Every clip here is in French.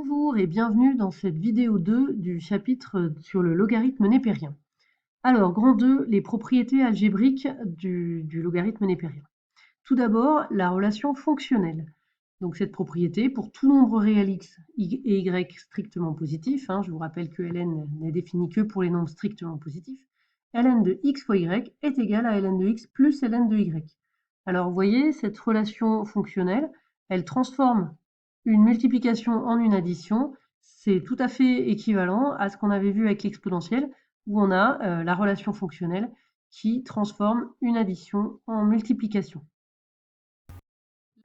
Bonjour et bienvenue dans cette vidéo 2 du chapitre sur le logarithme népérien. Alors, grand 2, les propriétés algébriques du logarithme népérien. Tout d'abord, la relation fonctionnelle. Donc cette propriété, pour tout nombre réel x et y strictement positif, je vous rappelle que ln n'est défini que pour les nombres strictement positifs, ln de x fois y est égal à ln de x plus ln de y. Alors vous voyez, cette relation fonctionnelle, elle transforme une multiplication en une addition. C'est tout à fait équivalent à ce qu'on avait vu avec l'exponentielle, où on a la relation fonctionnelle qui transforme une addition en multiplication.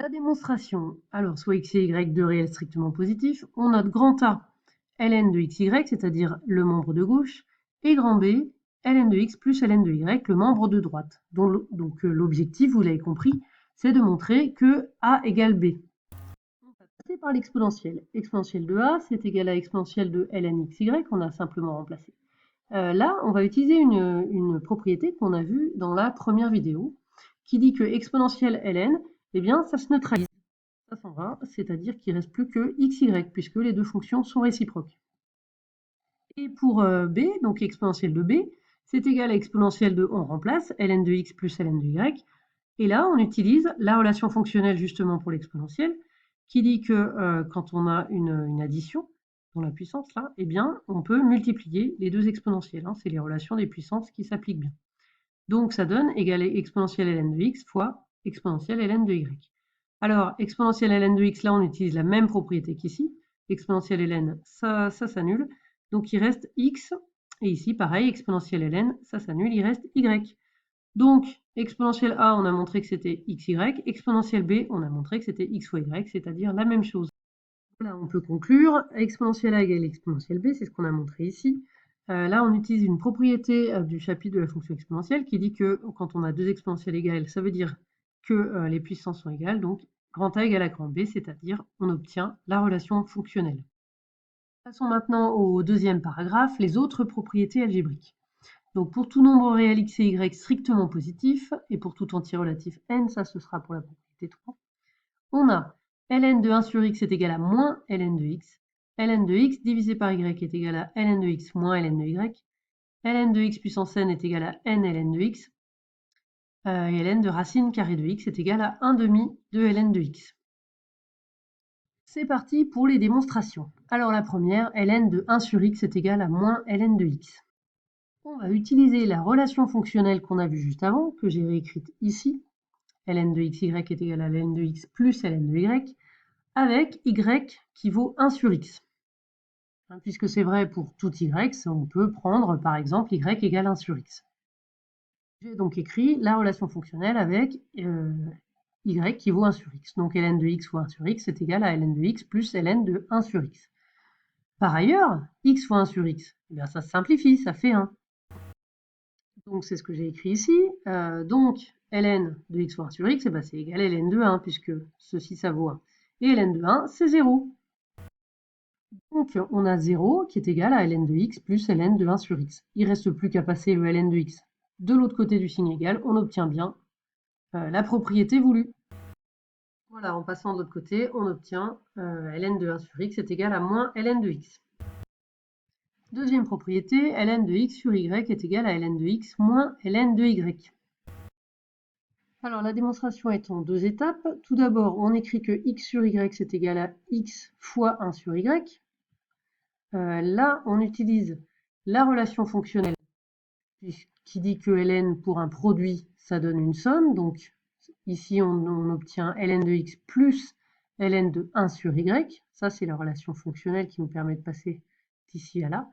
La démonstration, alors soit x et y deux réels strictement positifs, on note grand A, ln de xy, c'est-à-dire le membre de gauche, et grand B, ln de x plus ln de y, le membre de droite. Donc l'objectif, vous l'avez compris, c'est de montrer que A égale B. On va passer par l'exponentielle. Exponentielle de A, c'est égal à exponentielle de ln xy, on a simplement remplacé. Là, on va utiliser une propriété qu'on a vue dans la première vidéo, qui dit que exponentielle ln, eh bien, ça se neutralise. Ça s'en va, c'est-à-dire qu'il ne reste plus que xy, puisque les deux fonctions sont réciproques. Et pour b, donc exponentielle de b, c'est égal à exponentielle de, on remplace, ln de x plus ln de y. Et là, on utilise la relation fonctionnelle justement pour l'exponentielle, qui dit que quand on a une addition dans la puissance, là, eh bien, on peut multiplier les deux exponentielles. C'est les relations des puissances qui s'appliquent bien. Donc, ça donne égal à exponentielle ln de x fois exponentielle ln de y. Alors, exponentielle ln de x, là, on utilise la même propriété qu'ici. Exponentielle ln, ça s'annule. Donc, il reste x. Et ici, pareil, exponentielle ln, ça s'annule, il reste y. Donc, exponentielle a, on a montré que c'était xy. Exponentielle b, on a montré que c'était x fois y, c'est-à-dire la même chose. Voilà, on peut conclure. Exponentielle a égale exponentielle b, c'est ce qu'on a montré ici. Là, on utilise une propriété du chapitre de la fonction exponentielle qui dit que quand on a deux exponentielles égales, ça veut dire que les puissances sont égales. Donc, grand A égale à grand B, c'est-à-dire on obtient la relation fonctionnelle. Passons maintenant au deuxième paragraphe, les autres propriétés algébriques. Donc, pour tout nombre réel x et y strictement positif, et pour tout entier relatif n, ça ce sera pour la propriété 3, on a ln de 1 sur x est égal à moins ln de x. Ln de x divisé par y est égal à ln de x moins ln de y. Ln de x puissance n est égal à n ln de x. Et ln de racine carrée de x est égal à 1 demi de ln de x. C'est parti pour les démonstrations. Alors la première, ln de 1 sur x est égal à moins ln de x. On va utiliser la relation fonctionnelle qu'on a vue juste avant, que j'ai réécrite ici. Ln de xy est égal à ln de x plus ln de y, avec y qui vaut 1 sur x. Puisque c'est vrai pour tout y, on peut prendre par exemple y égale 1 sur x. J'ai donc écrit la relation fonctionnelle avec y qui vaut 1 sur x. Donc ln de x fois 1 sur x est égal à ln de x plus ln de 1 sur x. Par ailleurs, x fois 1 sur x, eh bien, ça se simplifie, ça fait 1. Donc c'est ce que j'ai écrit ici. Donc ln de x fois 1 sur x, c'est égal à ln de 1, puisque ceci ça vaut 1. Et ln de 1, c'est 0. Donc on a 0 qui est égal à ln de x plus ln de 1 sur x. Il ne reste plus qu'à passer le ln de x de l'autre côté du signe égal, on obtient bien la propriété voulue. Voilà, en passant de l'autre côté, on obtient ln de 1 sur x est égal à moins ln de x. Deuxième propriété, ln de x sur y est égal à ln de x moins ln de y. Alors la démonstration est en deux étapes. Tout d'abord, on écrit que x sur y c'est égal à x fois 1 sur y. Là, on utilise la relation fonctionnelle qui dit que ln pour un produit, ça donne une somme. Donc ici, on obtient ln de x plus ln de 1 sur y. Ça, c'est la relation fonctionnelle qui nous permet de passer d'ici à là.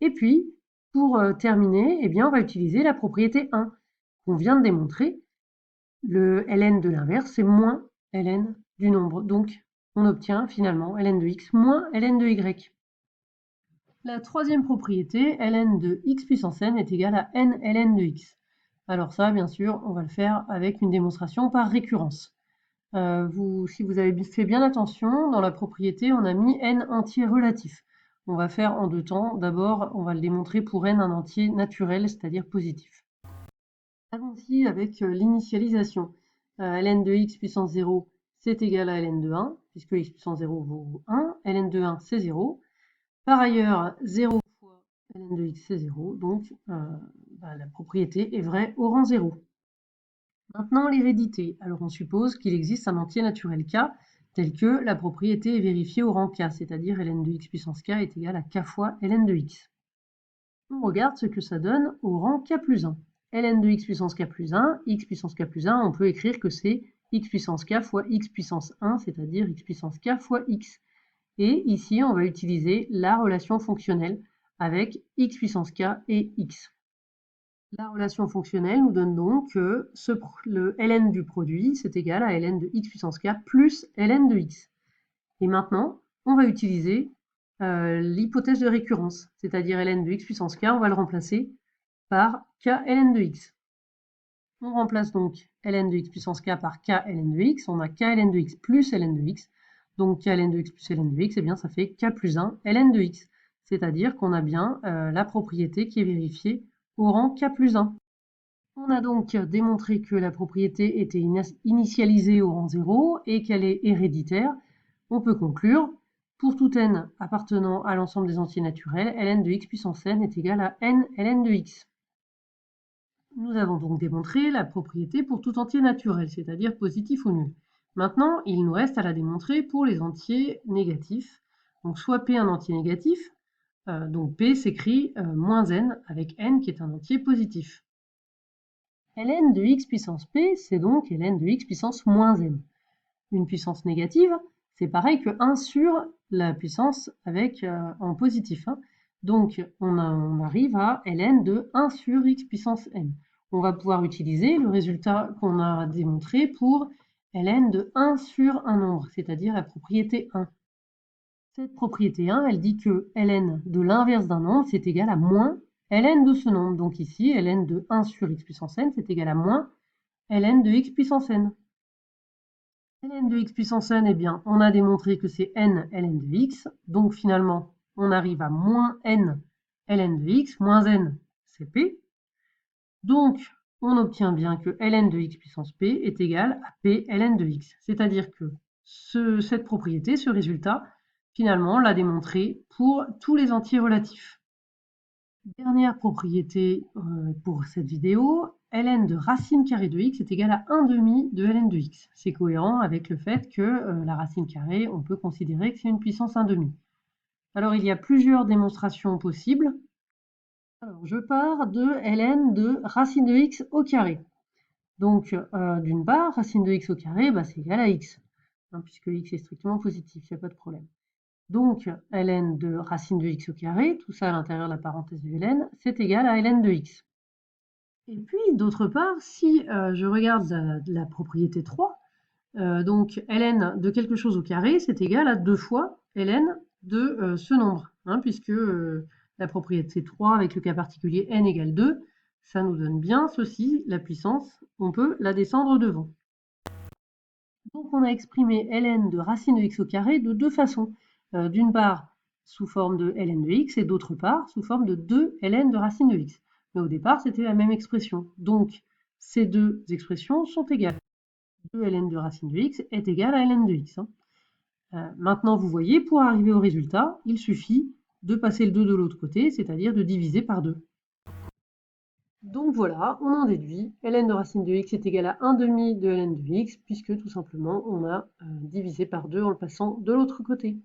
Et puis, pour terminer, eh bien, on va utiliser la propriété 1 qu'on vient de démontrer. Le ln de l'inverse, c'est moins ln du nombre. Donc, on obtient finalement ln de x moins ln de y. La troisième propriété, ln de x puissance n est égal à n ln de x. Alors ça, bien sûr, on va le faire avec une démonstration par récurrence. Si vous avez fait bien attention, dans la propriété, on a mis n entier relatif. On va faire en deux temps. D'abord, on va le démontrer pour n un entier naturel, c'est-à-dire positif. Allons-y avec l'initialisation. Ln de x puissance 0, c'est égal à ln de 1, puisque x puissance 0 vaut 1. ln de 1 c'est 0. Par ailleurs, 0 fois ln de x c'est 0, donc la propriété est vraie au rang 0. Maintenant, l'hérédité. Alors on suppose qu'il existe un entier naturel k, tel que la propriété est vérifiée au rang k, c'est-à-dire ln de x puissance k est égal à k fois ln de x. On regarde ce que ça donne au rang k plus 1. ln de x puissance k plus 1, x puissance k plus 1, on peut écrire que c'est x puissance k fois x puissance 1, c'est-à-dire x puissance k fois x. Et ici, on va utiliser la relation fonctionnelle avec x puissance k et x. La relation fonctionnelle nous donne donc que le ln du produit, c'est égal à ln de x puissance k plus ln de x. Et maintenant, on va utiliser l'hypothèse de récurrence, c'est-à-dire ln de x puissance k, on va le remplacer par k ln de x. On remplace donc ln de x puissance k par k ln de x, on a k ln de x plus ln de x, donc k ln de x plus ln de x, et bien ça fait k plus 1 ln de x, c'est-à-dire qu'on a bien la propriété qui est vérifiée au rang k plus 1. On a donc démontré que la propriété était initialisée au rang 0 et qu'elle est héréditaire. On peut conclure, pour tout n appartenant à l'ensemble des entiers naturels, ln de x puissance n est égal à n ln de x. Nous avons donc démontré la propriété pour tout entier naturel, c'est-à-dire positif ou nul. Maintenant, il nous reste à la démontrer pour les entiers négatifs. Donc soit P un entier négatif, donc P s'écrit moins n avec n qui est un entier positif. ln de x puissance p, c'est donc ln de x puissance moins n. Une puissance négative, c'est pareil que 1 sur la puissance avec en positif. Donc on arrive à ln de 1 sur x puissance n. On va pouvoir utiliser le résultat qu'on a démontré pour ln de 1 sur un nombre, c'est-à-dire la propriété 1. Cette propriété 1, elle dit que ln de l'inverse d'un nombre, c'est égal à moins ln de ce nombre. Donc ici, ln de 1 sur x puissance n, c'est égal à moins ln de x puissance n. ln de x puissance n, eh bien, on a démontré que c'est n ln de x. Donc finalement, on arrive à moins n ln de x. Moins n, c'est p. Donc, on obtient bien que ln de x puissance p est égal à p ln de x. C'est-à-dire que cette propriété, ce résultat, finalement, on l'a démontré pour tous les entiers relatifs. Dernière propriété pour cette vidéo, ln de racine carrée de x est égal à 1/2 de ln de x. C'est cohérent avec le fait que la racine carrée, on peut considérer que c'est une puissance 1/2. Alors, il y a plusieurs démonstrations possibles. Alors, je pars de ln de racine de x au carré. Donc, d'une part, racine de x au carré, c'est égal à x, puisque x est strictement positif, il n'y a pas de problème. Donc, ln de racine de x au carré, tout ça à l'intérieur de la parenthèse de ln, c'est égal à ln de x. Et puis, d'autre part, si je regarde la propriété 3, donc ln de quelque chose au carré, c'est égal à 2 fois ln de ce nombre, puisque la propriété 3 avec le cas particulier n égale 2, ça nous donne bien ceci, la puissance, on peut la descendre devant. Donc on a exprimé ln de racine de x au carré de deux façons. D'une part, sous forme de ln de x, et d'autre part, sous forme de 2 ln de racine de x. Mais au départ, c'était la même expression. Donc, ces deux expressions sont égales. 2 ln de racine de x est égal à ln de x. Maintenant, vous voyez, pour arriver au résultat, il suffit de passer le 2 de l'autre côté, c'est-à-dire de diviser par 2. Donc voilà, on en déduit ln de racine de x est égal à 1/2 de ln de x, puisque tout simplement on a divisé par 2 en le passant de l'autre côté.